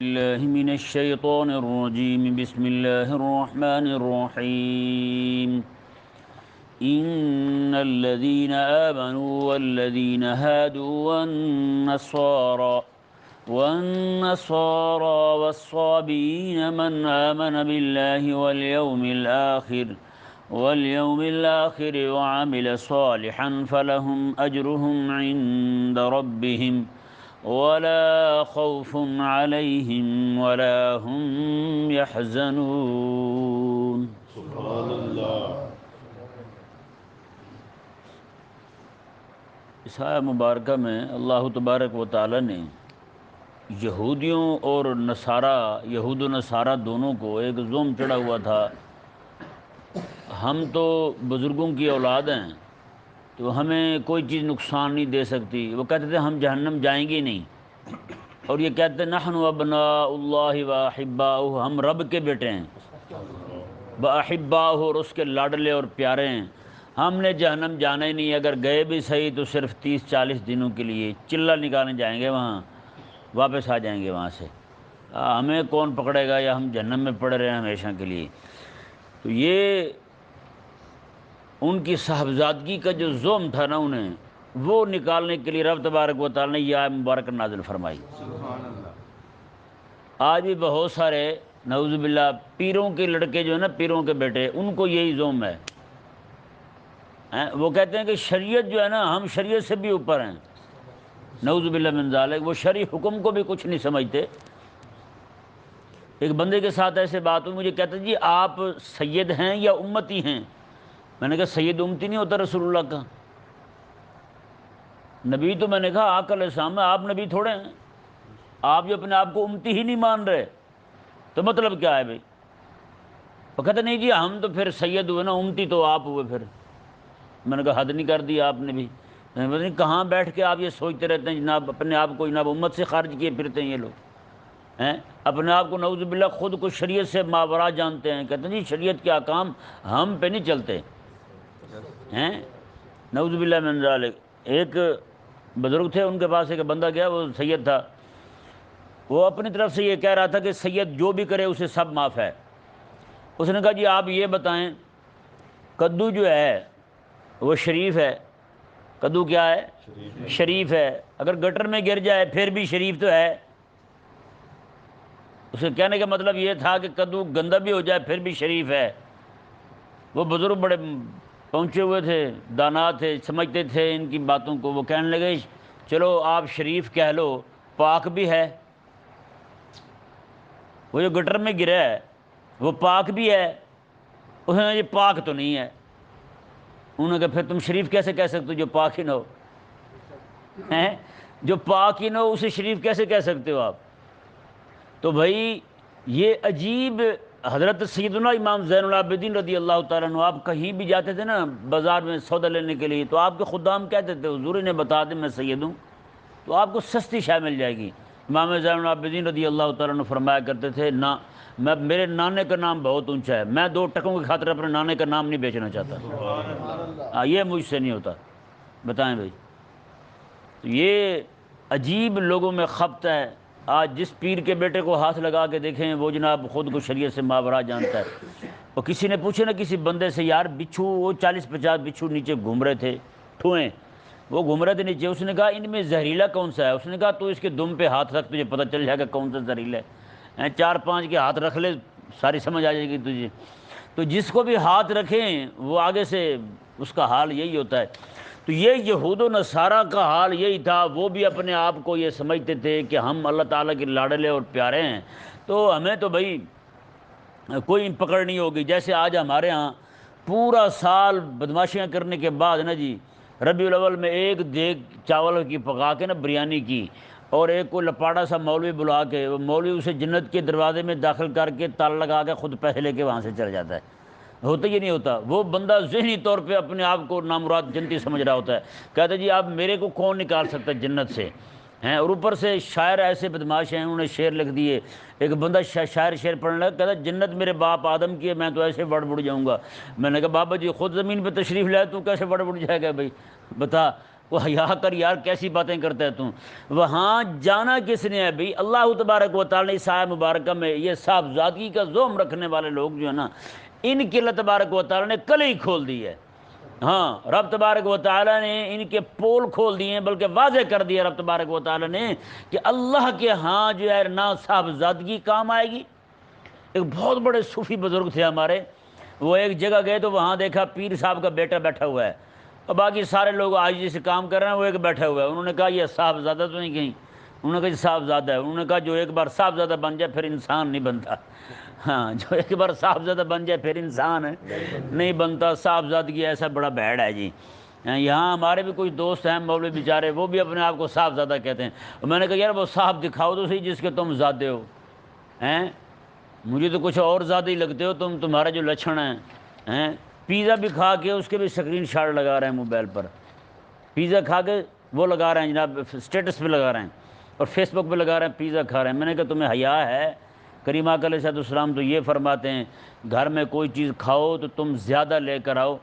الله من الشيطان الرجيم. بسم الله الرحمن الرحيم. إن الذين آمنوا والذين هادوا والنصارى والصابئين من آمن بالله واليوم الآخر وعمل صالحا فلهم أجرهم عند ربهم ولا خوف عليهم ولا هم يحزنون. سبحان اللہ. اس آیہ مبارکہ میں اللہ تبارک و تعالی نے یہودیوں اور یہود و نصارہ دونوں کو ایک زوم چڑھا ہوا تھا. ہم تو بزرگوں کی اولاد ہیں تو ہمیں کوئی چیز نقصان نہیں دے سکتی. وہ کہتے تھے ہم جہنم جائیں گے نہیں، اور یہ کہتے ہیں نحن ابناء اللہ واحباؤہ، ہم رب کے بیٹے ہیں، واحباؤہ اور اس کے لاڈلے اور پیارے ہیں. ہم نے جہنم جانا ہی نہیں، اگر گئے بھی صحیح تو صرف 30-40 دنوں کے لیے چلہ نکالنے جائیں گے، وہاں واپس آ جائیں گے وہاں سے. ہمیں کون پکڑے گا، یا ہم جہنم میں پڑے رہے ہیں ہمیشہ کے لیے. تو یہ ان کی صاحبزادگی کا جو زوم تھا نا، انہیں وہ نکالنے کے لیے رب تبارک و تعالی نے یہ آیت مبارک نازل فرمائی. سبحان اللہ. آج بھی بہت سارے نعوذ باللہ پیروں کے لڑکے جو ہیں نا، پیروں کے بیٹے، ان کو یہی زوم ہے. وہ کہتے ہیں کہ شریعت جو ہے نا، ہم شریعت سے بھی اوپر ہیں. نعوذ باللہ من ذالک. وہ شرعی حکم کو بھی کچھ نہیں سمجھتے. ایک بندے کے ساتھ ایسے بات ہوئی، مجھے کہتے جی آپ سید ہیں یا امتی ہیں؟ میں نے کہا سید امتی نہیں ہوتا رسول اللہ کا. نبی تو میں نے کہا آقا علیہ السلام ہے، آپ نبی تھوڑے ہیں. آپ جو اپنے آپ کو امتی ہی نہیں مان رہے تو مطلب کیا ہے بھائی؟ وہ کہتے نہیں جی ہم تو پھر سید ہوئے نا، امتی تو آپ ہوئے. پھر میں نے کہا حد نہیں کر دی آپ نے بھی. میں نے کہا کہاں بیٹھ کے آپ یہ سوچتے رہتے ہیں جناب، اپنے آپ کو جناب امت سے خارج کیے پھرتے ہیں یہ لوگ ہیں. اپنے آپ کو نعوذ باللہ خود کو شریعت سے ماورا جانتے ہیں. کہتے ہیں جی شریعت کے احکام ہم پہ نہیں چلتے ہیں. نعوذ باللہ من ذالک. ایک بزرگ تھے، ان کے پاس ایک بندہ گیا، وہ سید تھا. وہ اپنی طرف سے یہ کہہ رہا تھا کہ سید جو بھی کرے اسے سب معاف ہے. اس نے کہا جی آپ یہ بتائیں، کدو جو ہے وہ شریف ہے؟ کدو کیا ہے؟ شریف ہے. اگر گٹر میں گر جائے پھر بھی شریف تو ہے. اسے کہنے کا مطلب یہ تھا کہ کدو گندا بھی ہو جائے پھر بھی شریف ہے. وہ بزرگ بڑے پہنچے ہوئے تھے، دانا تھے، سمجھتے تھے ان کی باتوں کو. وہ کہنے لگے چلو آپ شریف کہہ لو، پاک بھی ہے. وہ جو گٹر میں گرا ہے وہ پاک بھی ہے. اس نے یہ پاک تو نہیں ہے. انہوں نے کہا پھر تم شریف کیسے کہہ سکتے ہو جو پاک ہی نہ ہو؟ جو پاک ہی نہ ہو اسے شریف کیسے کہہ سکتے ہو آپ؟ تو بھائی یہ عجیب. حضرت سیدنا امام زین العابدین رضی اللہ تعالیٰ عنہ، آپ کہیں بھی جاتے تھے نا بازار میں سودا لینے کے لیے، تو آپ کے خدام کہتے تھے حضور نے بتا دیں میں سید ہوں تو آپ کو سستی شے مل جائے گی. امام زین العابدین رضی اللہ تعالیٰ عنہ فرمایا کرتے تھے نہ، میرے نانے کا نام بہت اونچا ہے، میں 2 ٹکوں کی خاطر اپنے نانے کا نام نہیں بیچنا چاہتا. یہ مجھ سے نہیں ہوتا. بتائیں بھائی. تو یہ عجیب لوگوں میں خبط ہے. آج جس پیر کے بیٹے کو ہاتھ لگا کے دیکھیں وہ جناب خود کو شریعت سے ماورا جانتا ہے. اور کسی نے پوچھے نا کسی بندے سے، یار بچھو، وہ 40-50 بچھو نیچے گھوم رہے تھے، ٹھوئیں وہ گھوم رہے تھے نیچے. اس نے کہا ان میں زہریلا کون سا ہے؟ اس نے کہا تو اس کے دم پہ ہاتھ رکھ، تجھے پتہ چل جائے گا کون سا زہریلا ہے. 4-5 کے ہاتھ رکھ لے، ساری سمجھ آ جائے گی تجھے. تو جس کو بھی ہاتھ رکھیں وہ آگے سے اس کا حال یہی ہوتا ہے. تو یہ یہود و نصارہ کا حال یہی تھا. وہ بھی اپنے آپ کو یہ سمجھتے تھے کہ ہم اللہ تعالیٰ کے لاڈلے اور پیارے ہیں، تو ہمیں تو بھائی کوئی پکڑ نہیں ہوگی. جیسے آج ہمارے ہاں پورا سال بدماشیاں کرنے کے بعد نا جی ربیع الاول میں ایک دیگ چاول کی پکا کے نا بریانی کی، اور ایک کو لپاڑا سا مولوی بلا کے، وہ مولوی اسے جنت کے دروازے میں داخل کر کے تالا لگا کے خود پیسے لے کے وہاں سے چل جاتا ہے. ہوتا ہی نہیں ہوتا. وہ بندہ ذہنی طور پہ اپنے آپ کو نامراد جنتی سمجھ رہا ہوتا ہے. کہتے جی اب میرے کو کون نکال سکتا ہے جنت سے ہیں. اور اوپر سے شاعر ایسے بدماش ہیں، انہوں نے شعر لکھ دیے. ایک بندہ شاعر شعر پڑھنے لگا، کہتا جنت میرے باپ آدم کی ہے، میں تو ایسے بڑھ جاؤں گا. میں نے کہا بابا جی خود زمین پہ تشریف لائے تو کیسے بڑھ جائے گا بھائی؟ بتا. وہ حیا کر یار، کیسی باتیں کرتا ہے تم۔ وہاں جانا کس نے ہے بھئی؟ اللہ تبارک و تعالیٰ نے اس آیت مبارکہ میں یہ صاحبزادگی کا زوم رکھنے والے لوگ جو ہے نا، ان کے اللہ تبارک و تعالیٰ نے کلے ہی کھول دی ہے۔ ہاں، رب تبارک و تعالیٰ نے ان کے پول کھول دیے ہیں، بلکہ واضح کر دیا رب تبارک و تعالیٰ نے کہ اللہ کے ہاں جو ہے نہ صاحبزادگی کام آئے گی۔ ایک بہت بڑے صوفی بزرگ تھے ہمارے، وہ ایک جگہ گئے تو وہاں دیکھا پیر صاحب کا بیٹا بیٹھا ہوا ہے، اور باقی سارے لوگ عاجزی سے کام کر رہے ہیں، وہ ایک بیٹھا ہوا ہے۔ انہوں نے کہا یہ صاحبزادہ تو نہیں کہیں؟ انہوں نے کہا یہ صاحبزادہ ہے۔ انہوں نے کہا جو ایک بار صاحبزادہ بن جائے پھر انسان نہیں بنتا۔ ہاں، جو ایک بار صاحبزادہ بن جائے پھر انسان نہیں بنتا۔ صاحبزادگی ایسا بڑا بھیڑ ہے جی۔ یہاں ہمارے بھی کچھ دوست ہیں مولوی بیچارے، وہ بھی اپنے آپ کو صاحبزادہ کہتے ہیں۔ اور میں نے کہا یار وہ صاحب دکھاؤ تو صحیح جس کے تم زادے ہو ہیں، مجھے تو کچھ اور زیادہ ہی لگتے ہو تم، تمہارا جو لچھن ہیں۔ پیزا بھی کھا کے اس کے بھی اسکرین شاٹ لگا رہے ہیں موبائل پر، پیزا کھا کے وہ لگا رہے ہیں جناب، اسٹیٹس پہ لگا رہے ہیں اور فیس بک پہ لگا رہے ہیں پیزا کھا رہے ہیں۔ میں نے کہا تمہیں حیا ہے؟ کریم آقا علیہ السلام تو یہ فرماتے ہیں گھر میں کوئی چیز کھاؤ تو تم زیادہ لے کر آؤ،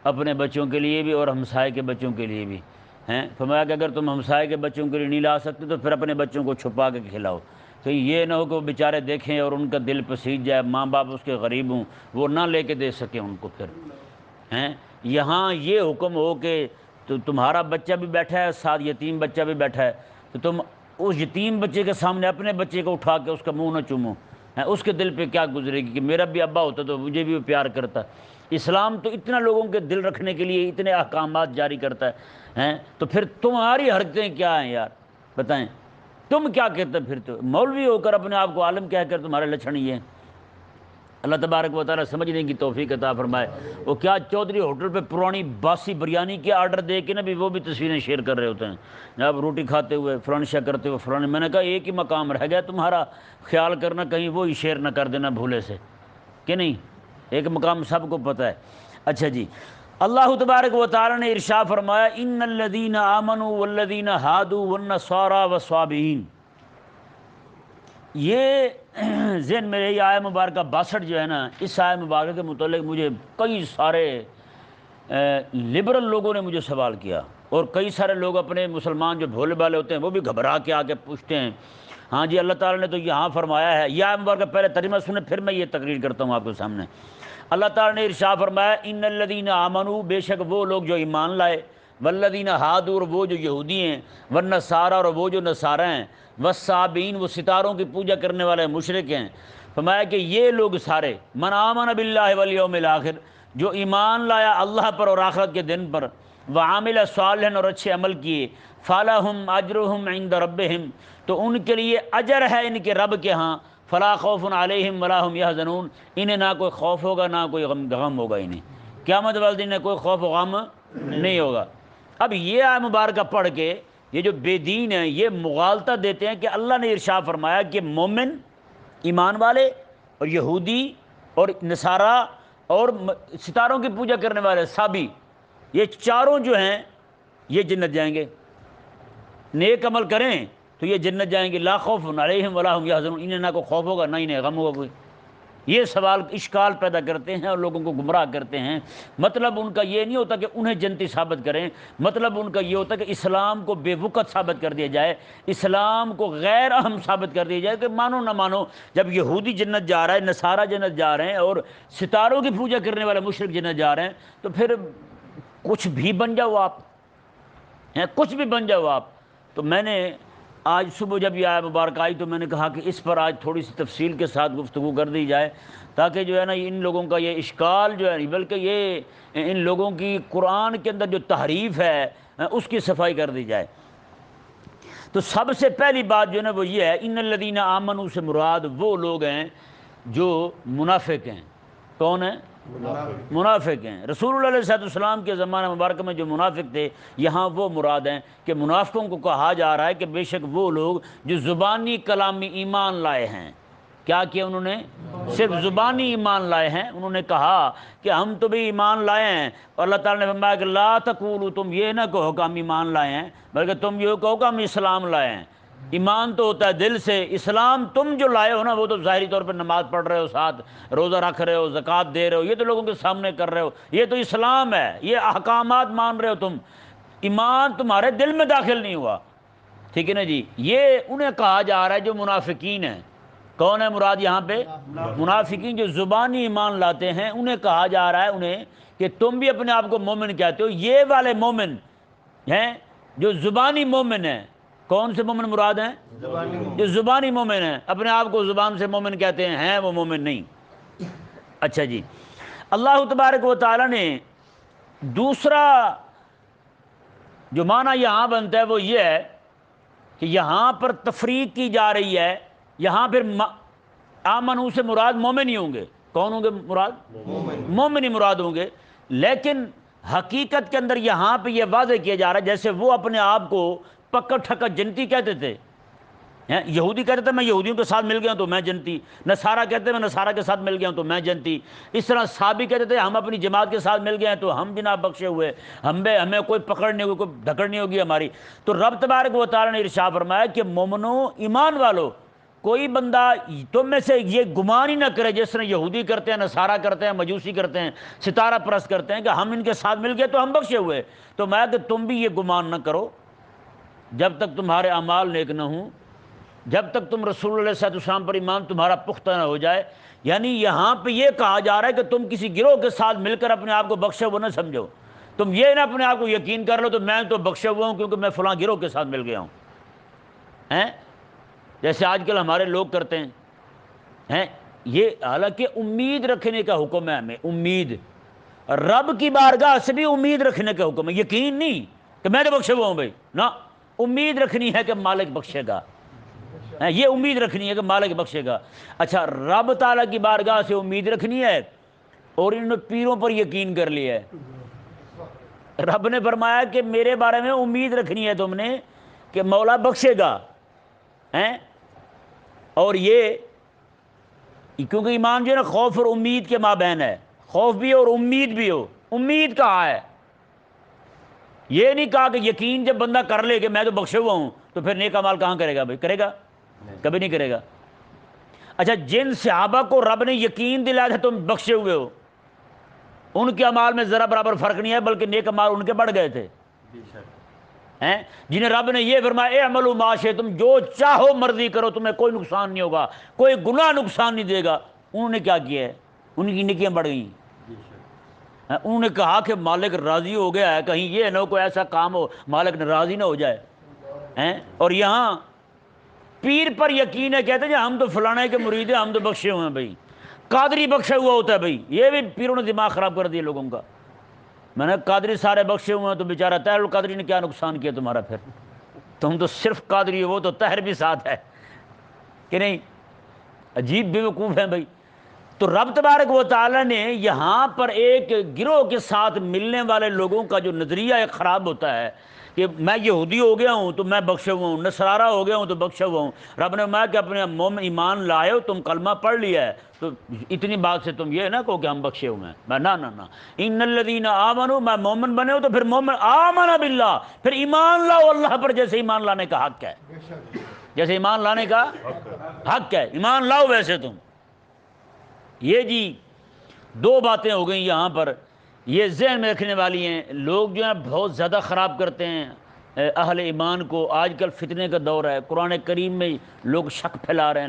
اپنے بچوں کے لیے بھی اور ہمسائے کے بچوں کے لیے بھی ہیں۔ فرمایا کہ اگر تم ہمسائے کے بچوں کے لیے نہیں لا سکتے تو پھر اپنے بچوں کو چھپا کے کھلاؤ، تو یہ نہ ہو کہ وہ بیچارے دیکھیں اور ان کا دل پسیج جائے، ماں باپ اس کے غریب ہوں، وہ نہ لے کے دے سکیں ان کو پھر ہیں۔ یہاں یہ حکم ہو کہ تو تمہارا بچہ بھی بیٹھا ہے ساتھ یتیم بچہ بھی بیٹھا ہے، تو تم اس یتیم بچے کے سامنے اپنے بچے کو اٹھا کے اس کا منہ نہ چومو، اس کے دل پہ کیا گزرے گی کہ میرا بھی ابا ہوتا تو مجھے بھی وہ پیار کرتا۔ اسلام تو اتنا لوگوں کے دل رکھنے کے لیے اتنے احکامات جاری کرتا ہے، تو پھر تمہاری حرکتیں کیا ہیں یار بتائیں؟ تم کیا کہتے پھر؟ تو مولوی ہو کر اپنے آپ کو عالم کہہ کر تمہارے لچھن یہ ہیں۔ اللہ تبارک و تعالیٰ سمجھنے کی توفیق عطا فرمائے۔ وہ کیا چودھری ہوٹل پہ پرانی باسی بریانی کے آرڈر دے کے نا بھی وہ بھی تصویریں شیئر کر رہے ہوتے ہیں، جب روٹی کھاتے ہوئے فلان شے کرتے ہوئے فلان۔ میں نے کہا ایک ہی مقام رہ گیا تمہارا، خیال کرنا کہیں وہی شیئر نہ کر دینا بھولے سے، کہ نہیں؟ ایک مقام سب کو پتہ ہے۔ اچھا جی، اللہ تبارک و تعالیٰ نے ارشاد فرمایا ان الذین آمنوا والذین ہادوا والنصارى والصابئین۔ یہ ذہن میں یہ آیت مبارکہ 62 جو ہے نا، اس آیت مبارکہ کے متعلق مجھے کئی سارے لبرل لوگوں نے مجھے سوال کیا، اور کئی سارے لوگ اپنے مسلمان جو بھولے بھالے ہوتے ہیں وہ بھی گھبرا کے آ کے پوچھتے ہیں ہاں جی اللہ تعالیٰ نے تو یہاں فرمایا ہے۔ یہ آیت مبارکہ پہلے ترجمہ سنیں پھر میں یہ تقریر کرتا ہوں آپ کے سامنے۔ اللہ تعالیٰ نے ارشاد فرمایا ان الذین آمنوا، بے شک وہ لوگ جو ایمان لائے، والذین ہادوا، اور وہ جو یہودی ہیں، والنصارى، اور وہ جو نصارہ ہیں، والصابئین، وہ ستاروں کی پوجا کرنے والے مشرک ہیں۔ فرمایا کہ یہ لوگ سارے من آمن باللہ والیوم الآخر، جو ایمان لایا اللہ پر اور آخرت کے دن پر، وعامل صالحا، اور اچھے عمل کیے، فلہم اجرہم عند ربہم، تو ان کے لیے اجر ہے ان کے رب کے ہاں، فلا خوف علیہم ولا هم یحزنون، انہیں نہ کوئی خوف ہوگا نہ کوئی غم ہوگا، انہیں قیامت والے دن کوئی خوف و غم نہیں ہوگا۔ اب یہ آیت مبارکہ پڑھ کے یہ جو بے دین ہیں یہ مغالطہ دیتے ہیں کہ اللہ نے ارشاد فرمایا کہ مومن ایمان والے اور یہودی اور نصارہ اور ستاروں کی پوجا کرنے والے صابی، یہ چاروں جو ہیں یہ جنت جائیں گے، نیک عمل کریں تو یہ جنت جائیں گے، لا خوف علیہم ولا هم یحزنون، انہیں نہ کوئی خوف ہوگا نہ انہیں غم ہوگا کوئی۔ یہ سوال اشکال پیدا کرتے ہیں اور لوگوں کو گمراہ کرتے ہیں۔ مطلب ان کا یہ نہیں ہوتا کہ انہیں جنتی ثابت کریں، مطلب ان کا یہ ہوتا ہے کہ اسلام کو بے وقت ثابت کر دیا جائے، اسلام کو غیر اہم ثابت کر دیا جائے کہ مانو نہ مانو، جب یہودی جنت جا رہا ہے، نصارہ جنت جا رہے ہیں اور ستاروں کی پوجا کرنے والے مشرک جنت جا رہے ہیں، تو پھر کچھ بھی بن جاؤ آپ، کچھ بھی بن جاؤ آپ۔ تو میں نے آج صبح جب یہ آیت مبارکہ آئی تو میں نے کہا کہ اس پر آج تھوڑی سی تفصیل کے ساتھ گفتگو کر دی جائے، تاکہ جو ہے نا ان لوگوں کا یہ اشکال جو ہے، بلکہ یہ ان لوگوں کی قرآن کے اندر جو تحریف ہے اس کی صفائی کر دی جائے۔ تو سب سے پہلی بات جو ہے نا وہ یہ ہے ان الذین آمنوا سے مراد وہ لوگ ہیں جو منافق ہیں۔ کون ہیں؟ منافق ہیں۔ رسول اللہ علیہ السلام کے زمانہ مبارکہ میں جو منافق تھے یہاں وہ مراد ہیں کہ منافقوں کو کہا جا رہا ہے کہ بے شک وہ لوگ جو زبانی کلامی ایمان لائے ہیں۔ کیا کیا انہوں نے؟ صرف زبانی ایمان لائے ہیں۔ انہوں نے کہا کہ ہم تو بھی ایمان لائے ہیں، اور اللہ تعالیٰ نے فرمایا کہ لا تقولوا، تم یہ نہ کہو کہ ہم ایمان لائے ہیں، بلکہ تم یہ کہو کہ ہم اسلام لائے ہیں۔ ایمان تو ہوتا ہے دل سے، اسلام تم جو لائے ہو نا وہ تو ظاہری طور پر نماز پڑھ رہے ہو، ساتھ روزہ رکھ رہے ہو، زکوٰۃ دے رہے ہو، یہ تو لوگوں کے سامنے کر رہے ہو، یہ تو اسلام ہے، یہ احکامات مان رہے ہو تم۔ ایمان تمہارے دل میں داخل نہیں ہوا، ٹھیک ہے نا جی۔ یہ انہیں کہا جا رہا ہے جو منافقین ہیں۔ کون ہے مراد یہاں پہ؟ منافقین جو زبانی ایمان لاتے ہیں، انہیں کہا جا رہا ہے انہیں کہ تم بھی اپنے آپ کو مومن کہتے ہو۔ یہ والے مومن ہیں جو زبانی مومن ہیں۔ کون سے مومن مراد ہیں؟ جو زبانی مومن ہیں، اپنے آپ کو زبان سے مومن کہتے ہیں وہ مومن نہیں۔ اچھا جی، اللہ تبارک و تعالی نے دوسرا جو معنی یہاں بنتا ہے وہ یہ ہے کہ یہاں پر تفریق کی جا رہی ہے۔ یہاں پھر آمنو سے مراد مومن ہی ہوں گے۔ کون ہوں گے مراد؟ مومن ہی مراد ہوں گے، لیکن حقیقت کے اندر یہاں پہ یہ واضح کیا جا رہا ہے جیسے وہ اپنے آپ کو پکا ٹھکا جنتی کہتے تھے۔ یہودی کہتے تھے میں یہودیوں کے ساتھ مل گیا ہوں تو میں جنتی، نصارہ کہتے ہیں میں نصارہ کے ساتھ مل گیا ہوں تو میں جنتی، اس طرح صحابی کہتے تھے ہم اپنی جماعت کے ساتھ مل گئے ہیں تو ہم جناب بخشے ہوئے، ہمیں کوئی پکڑ نہیں ہوگی، کوئی دھکڑ نہیں ہوگی ہماری۔ تو رب تبارک و تعالیٰ نے ارشاد فرمایا کہ مومنو، ایمان والو، کوئی بندہ تم میں سے یہ گمان ہی نہ کرے جس طرح یہودی کرتے ہیں، نصارہ کرتے ہیں، مجوسی کرتے ہیں، ستارہ پرست کرتے ہیں کہ ہم ان کے ساتھ مل گئے تو ہم بخشے ہوئے۔ تو میں کہ تم بھی یہ گمان نہ کرو جب تک تمہارے اعمال نیک نہ ہوں، جب تک تم رسول اللہ صلی اللہ علیہ وسلم پر ایمان تمہارا پختہ نہ ہو جائے۔ یعنی یہاں پہ یہ کہا جا رہا ہے کہ تم کسی گروہ کے ساتھ مل کر اپنے آپ کو بخشے ہوئے نہ سمجھو۔ تم یہ نہ اپنے آپ کو یقین کر لو تو میں تو بخشے ہوا ہوں کیونکہ میں فلاں گروہ کے ساتھ مل گیا ہوں، جیسے آج کل ہمارے لوگ کرتے ہیں۔ یہ حالانکہ امید رکھنے کا حکم ہے ہمیں، امید رب کی بارگاہ سے بھی امید رکھنے کا حکم ہے، یقین نہیں کہ میں تو بخشے ہوا ہوں بھائی، نہ، امید رکھنی ہے کہ مالک بخشے گا، یہ امید رکھنی ہے کہ مالک بخشے گا۔ اچھا، رب تعالیٰ کی بارگاہ سے امید رکھنی ہے اور انہوں نے پیروں پر یقین کر لیا ہے۔ رب نے فرمایا کہ میرے بارے میں امید رکھنی ہے تم نے کہ مولا بخشے گا، اور یہ کیونکہ ایمان جو ہے نا خوف اور امید کے مابین ہے، خوف بھی ہو اور امید بھی ہو۔ امید کہا ہے، یہ نہیں کہا کہ یقین جب بندہ کر لے کہ میں تو بخشے ہوا ہوں تو پھر نیک اعمال کہاں کرے گا بھائی؟ کرے گا؟ کبھی نہیں کرے گا۔ اچھا، جن صحابہ کو رب نے یقین دلایا تھا تم بخشے ہوئے ہو، ان کے اعمال میں ذرا برابر فرق نہیں ہے بلکہ نیک اعمال ان کے بڑھ گئے تھے، جنہیں رب نے یہ فرمایا اعملوا ما شئتم، تم جو چاہو مرضی کرو، تمہیں کوئی نقصان نہیں ہوگا، کوئی گناہ نقصان نہیں دے گا۔ انہوں نے کیا کیا ہے؟ ان کی نیکیاں بڑھ گئیں۔ انہوں نے کہا کہ مالک راضی ہو گیا ہے، کہیں یہ نہ ہو کوئی ایسا کام ہو مالک ناراضی نہ ہو جائے۔ اور یہاں پیر پر یقین ہے، کہتے ہیں ہم تو فلانے کے مرید ہیں، ہم تو بخشے ہوئے ہیں بھائی۔ قادری بخشا ہوا ہوتا ہے بھائی، یہ بھی پیروں نے دماغ خراب کر دیا لوگوں کا۔ میں نے قادری سارے بخشے ہوئے ہیں تو بیچارہ طاہر القادری نے کیا نقصان کیا تمہارا؟ پھر تم تو صرف قادری ہو، وہ تو طاہر بھی ساتھ ہے کہ نہیں؟ عجیب بیوقوف ہیں بھائی۔ تو رب تبارک و تعالی نے یہاں پر ایک گروہ کے ساتھ ملنے والے لوگوں کا جو نظریہ ایک خراب ہوتا ہے کہ میں یہودی ہو گیا ہوں تو میں بخشا ہوا ہوں، نصارہ ہو گیا ہوں تو بخشا ہوا ہوں۔ رب نے میں کہ اپنے مومن ایمان لائے ہو، تم کلمہ پڑھ لیا ہے تو اتنی بات سے تم یہ نہ کہو کہ ہم بخشے ہوئے ہیں۔ میں نہ ان الذین آمنوا، میں مومن بنے ہو تو پھر مومن آمن باللہ، پھر ایمان لاؤ اللہ پر جیسے ایمان لانے کا حق ہے، جیسے ایمان لانے کا حق ہے، ایمان لاؤ ویسے تم۔ یہ جی دو باتیں ہو گئیں یہاں پر، یہ ذہن میں رکھنے والی ہیں۔ لوگ جو ہیں بہت زیادہ خراب کرتے ہیں اہل ایمان کو۔ آج کل فتنے کا دور ہے، قرآن کریم میں لوگ شک پھیلا رہے ہیں،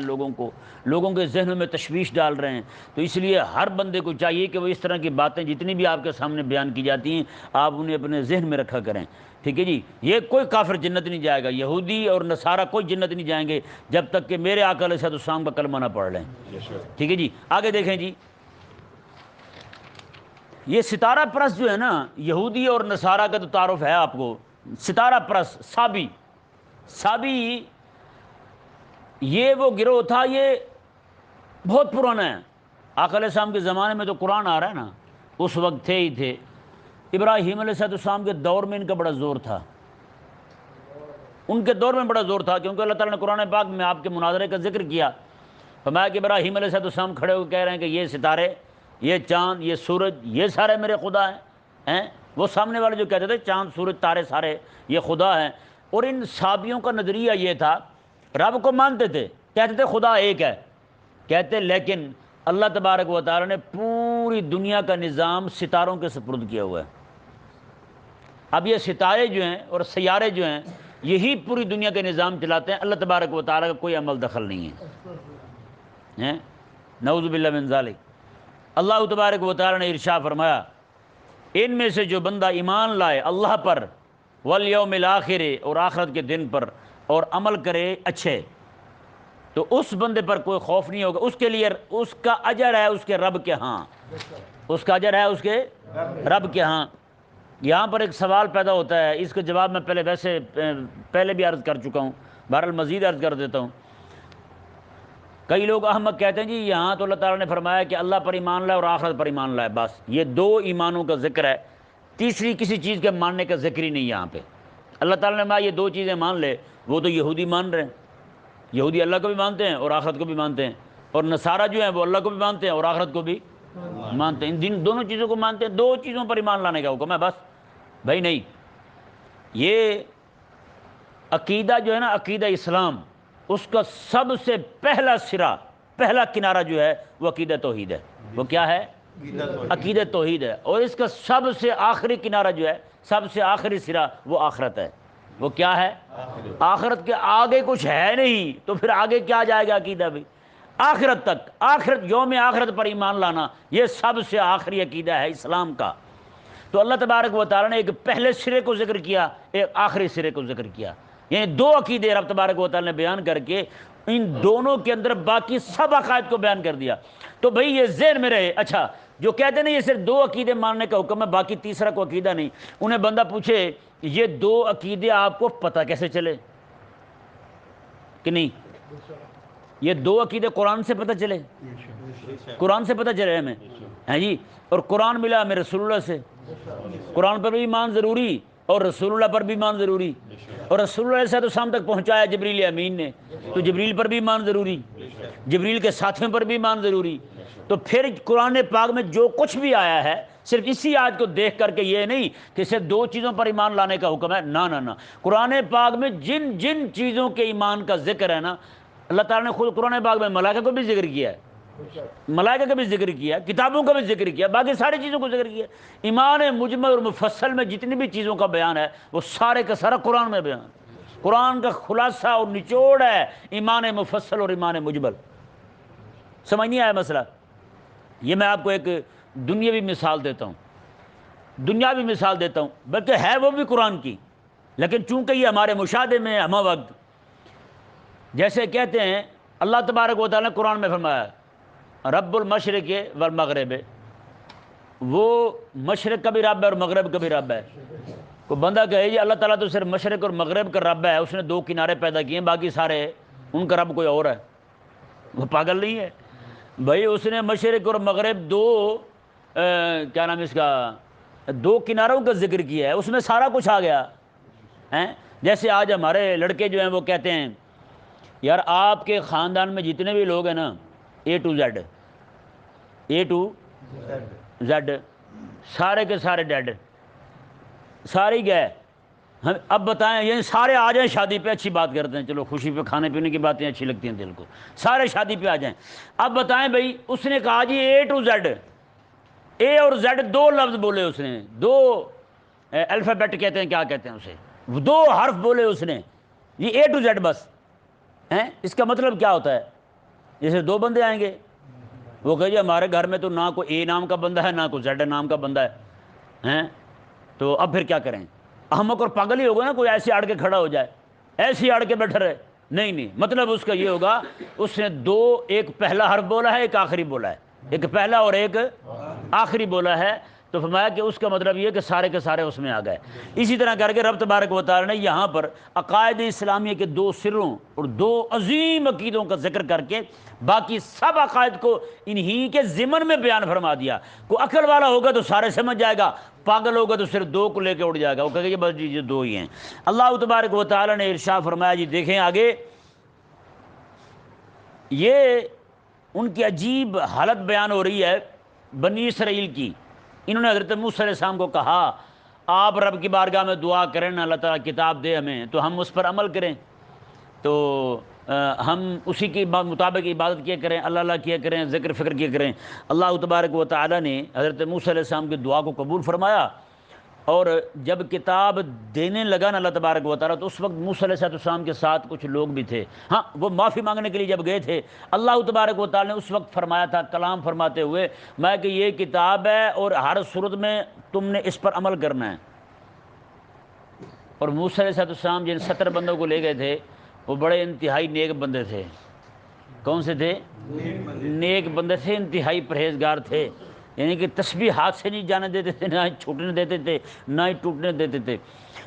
لوگوں کے ذہنوں میں تشویش ڈال رہے ہیں۔ تو اس لیے ہر بندے کو چاہیے کہ وہ اس طرح کی باتیں جتنی بھی آپ کے سامنے بیان کی جاتی ہیں آپ انہیں اپنے ذہن میں رکھا کریں، ٹھیک ہے جی؟ یہ کوئی کافر جنت نہیں جائے گا، یہودی اور نصارہ کوئی جنت نہیں جائیں گے جب تک کہ میرے آقا علیہ السلام کا کلمہ نہ پڑھ لیں، ٹھیک ہے جی؟ آگے دیکھیں جی، یہ ستارہ پرست جو ہے نا، یہودی اور نصارہ کا تو تعارف ہے آپ کو۔ ستارہ پرست، سابی، یہ وہ گروہ تھا، یہ بہت پرانا ہے۔ آقا علیہ السلام کے زمانے میں تو قرآن آ رہا ہے نا، اس وقت تھے ہی تھے۔ ابراہیم علیہ السلام کے دور میں ان کا بڑا زور تھا، ان کے دور میں بڑا زور تھا، کیونکہ اللہ تعالیٰ نے قرآن پاک میں آپ کے مناظرے کا ذکر کیا۔ فرمایا کہ ابراہیم علیہ السلام کھڑے ہو کے کہہ رہے ہیں کہ یہ ستارے، یہ چاند، یہ سورج، یہ سارے میرے خدا ہیں۔ وہ سامنے والے جو کہتے تھے چاند سورج تارے سارے یہ خدا ہیں۔ اور ان صحابیوں کا نظریہ یہ تھا، رب کو مانتے تھے، کہتے تھے خدا ایک ہے، کہتے لیکن اللہ تبارک و تعالیٰ نے پوری دنیا کا نظام ستاروں کے سپرد کیا ہوا ہے۔ اب یہ ستارے جو ہیں اور سیارے جو ہیں یہی پوری دنیا کے نظام چلاتے ہیں، اللہ تبارک و تعالیٰ کا کوئی عمل دخل نہیں ہے۔ نعوذ باللہ من ذالک۔ اللہ تبارک و تعالیٰ نے ارشاد فرمایا ان میں سے جو بندہ ایمان لائے اللہ پر والیوم الآخر اور آخرت کے دن پر اور عمل کرے اچھے، تو اس بندے پر کوئی خوف نہیں ہوگا، اس کے لیے اس کا اجر ہے اس کے رب کے ہاں، اس کا اجر ہے اس کے رب کے ہاں۔ یہاں پر ایک سوال پیدا ہوتا ہے، اس کا جواب میں پہلے بھی عرض کر چکا ہوں، بہرحال مزید عرض کر دیتا ہوں۔ کئی لوگ احمق کہتے ہیں جی یہاں تو اللہ تعالیٰ نے فرمایا کہ اللہ پر ایمان لائے اور آخرت پر ایمان لائے، بس یہ دو ایمانوں کا ذکر ہے، تیسری کسی چیز کے ماننے کا ذکر ہی نہیں یہاں پہ۔ اللہ تعالیٰ نے فرمایا یہ دو چیزیں مان لے، وہ تو یہودی مان رہے ہیں، یہودی اللہ کو بھی مانتے ہیں اور آخرت کو بھی مانتے ہیں، اور نصارہ جو ہیں وہ اللہ کو بھی مانتے ہیں اور آخرت کو بھی مانتے ہیں، ان دونوں چیزوں کو مانتے ہیں، دو چیزوں پر ایمان لانے کا حکم ہے بس۔ بھائی نہیں، یہ عقیدہ جو ہے نا، عقیدہ اسلام، اس کا سب سے پہلا سرا، پہلا کنارہ جو ہے وہ عقیدہ توحید ہے۔ وہ کیا ہے؟ عقیدہ توحید ہے۔ اور اس کا سب سے آخری کنارہ جو ہے، سب سے آخری سرا، وہ آخرت ہے۔ وہ کیا ہے؟ آخرت کے آگے کچھ ہے نہیں، تو پھر آگے کیا جائے گا عقیدہ بھی؟ آخرت تک، آخرت، یوم آخرت پر ایمان لانا، یہ سب سے آخری عقیدہ ہے اسلام کا۔ تو اللہ تبارک و تعالیٰ نے ایک پہلے سرے کو ذکر کیا، ایک آخری سرے کو ذکر کیا، یعنی دو عقیدے رب تبارک و تعالیٰ نے بیان کر کے ان دونوں کے اندر باقی سب عقائد کو بیان کر دیا۔ تو بھئی یہ ذہن میں رہے، اچھا جو کہتے ہیں یہ صرف دو عقیدے ماننے کا حکم ہے، باقی تیسرا کوئی عقیدہ نہیں، انہیں بندہ پوچھے یہ دو عقیدے آپ کو پتہ کیسے چلے کہ نہیں؟ یہ دو عقیدے قرآن سے پتہ چلے، قرآن سے پتہ چلے ہمیں، ہیں جی، اور قرآن ملا ہمیں رسول اللہ سے، قرآن پر بھی ایمان ضروری اور رسول اللہ پر بھی ایمان ضروری، اور رسول اللہ علیہ السلام تک پہنچایا جبریل امین نے، تو جبریل پر بھی ایمان ضروری، جبریل کے ساتھیوں پر بھی ایمان ضروری۔ تو پھر قرآن پاک میں جو کچھ بھی آیا ہے صرف اسی آیت کو دیکھ کر کے یہ نہیں کہ صرف دو چیزوں پر ایمان لانے کا حکم ہے، نہ، قرآن پاک میں جن جن چیزوں کے ایمان کا ذکر ہے نا، اللہ تعالیٰ نے خود قرآن پاک میں ملائکہ کو بھی ذکر کیا ہے، ملائکہ کا بھی ذکر کیا، کتابوں کا بھی ذکر کیا، باقی ساری چیزوں کو ذکر کیا۔ ایمان مجمل اور مفصل میں جتنی بھی چیزوں کا بیان ہے وہ سارے کا سارا قرآن میں بیان، قرآن کا خلاصہ اور نچوڑ ہے ایمان مفصل اور ایمان مجمل۔ سمجھ نہیں آیا مسئلہ؟ یہ میں آپ کو ایک دنیاوی مثال دیتا ہوں، دنیاوی مثال دیتا ہوں، بلکہ ہے وہ بھی قرآن کی، لیکن چونکہ یہ ہمارے مشاہدے میں ہمہ وقت، جیسے کہتے ہیں اللہ تبارک و تعالیٰ نے قرآن میں فرمایا رب المشرق والمغرب، وہ مشرق کا بھی رب ہے اور مغرب کا بھی رب ہے۔ کوئی بندہ کہے جی اللہ تعالیٰ تو صرف مشرق اور مغرب کا رب ہے، اس نے دو کنارے پیدا کیے ہیں، باقی سارے ان کا رب کوئی اور ہے، وہ پاگل نہیں ہے بھائی؟ اس نے مشرق اور مغرب دو کیا نام اس کا، دو کناروں کا ذکر کیا ہے، اس میں سارا کچھ آ گیا ہیں۔ جیسے آج ہمارے لڑکے جو ہیں وہ کہتے ہیں یار آپ کے خاندان میں جتنے بھی لوگ ہیں نا، اے ٹو زیڈ سارے کے سارے ڈیڈ، سارے گئے، اب بتائیں، یعنی سارے آ جائیں شادی پہ، اچھی بات کرتے ہیں، چلو خوشی پہ کھانے پینے کی باتیں اچھی لگتی ہیں دل کو، سارے شادی پہ آ جائیں۔ اب بتائیں بھائی، اس نے کہا جی اے ٹو زیڈ، اے اور زیڈ دو لفظ بولے اس نے، دو الفابیٹ کہتے ہیں، کیا کہتے ہیں اسے، دو حرف بولے اس نے، یہ اے ٹو زیڈ بس ہیں۔ اس کا مطلب کیا ہوتا ہے؟ جیسے دو بندے آئیں گے، وہ کہے جی ہمارے گھر میں تو نہ کوئی اے نام کا بندہ ہے نہ کوئی زیڈ نام کا بندہ ہے ہیں، تو اب پھر کیا کریں؟ احمق اور پاگل ہی ہوگا نا، کوئی ایسے اڑ کے کھڑا ہو جائے، ایسے اڑ کے بیٹھا رہے، نہیں، مطلب اس کا یہ ہوگا اس نے دو، ایک پہلا حرف بولا ہے، ایک آخری بولا ہے، ایک پہلا اور ایک آخری بولا ہے، تو فرمایا کہ اس کا مطلب یہ کہ سارے کے سارے اس میں آ گئے۔ اسی طرح کر کے رب تبارک و تعالیٰ نے یہاں پر عقائد اسلامیہ کے دو سروں اور دو عظیم عقیدوں کا ذکر کر کے باقی سب عقائد کو انہی کے ضمن میں بیان فرما دیا۔ کوئی عقل والا ہوگا تو سارے سمجھ جائے گا، پاگل ہوگا تو صرف دو کو لے کے اڑ جائے گا، وہ کہے گا بس جی یہ دو ہی ہیں۔ اللہ تبارک و تعالیٰ نے ارشاد فرمایا، جی دیکھیں آگے، یہ ان کی عجیب حالت بیان ہو رہی ہے بنی اسرائیل کی۔ انہوں نے حضرت موسیٰ علیہ السلام کو کہا آپ رب کی بارگاہ میں دعا کریں نا، اللہ تعالیٰ کتاب دے ہمیں تو ہم اس پر عمل کریں، تو ہم اسی کے مطابق عبادت کیا کریں، اللہ کیا کریں، ذکر فکر کیا کریں۔ اللہ تبارک و تعالیٰ نے حضرت موسیٰ علیہ السلام کی دعا کو قبول فرمایا، اور جب کتاب دینے لگا نا اللہ تبارک و تعالیٰ، تو اس وقت موسیٰ علیہ السلام کے ساتھ کچھ لوگ بھی تھے. ہاں، وہ معافی مانگنے کے لیے جب گئے تھے، اللہ تبارک و تعالیٰ نے اس وقت فرمایا تھا، کلام فرماتے ہوئے، میں کہ یہ کتاب ہے اور ہر صورت میں تم نے اس پر عمل کرنا ہے. اور موسیٰ علیہ السلام جن 70 بندوں کو لے گئے تھے، وہ بڑے انتہائی نیک بندے تھے. کون سے تھے؟ نیک بندے تھے، انتہائی پرہیزگار تھے. یعنی کہ تسبیح ہاتھ سے نہیں جانے دیتے تھے، نہ ہی چھوٹنے دیتے تھے، نہ ہی ٹوٹنے دیتے تھے.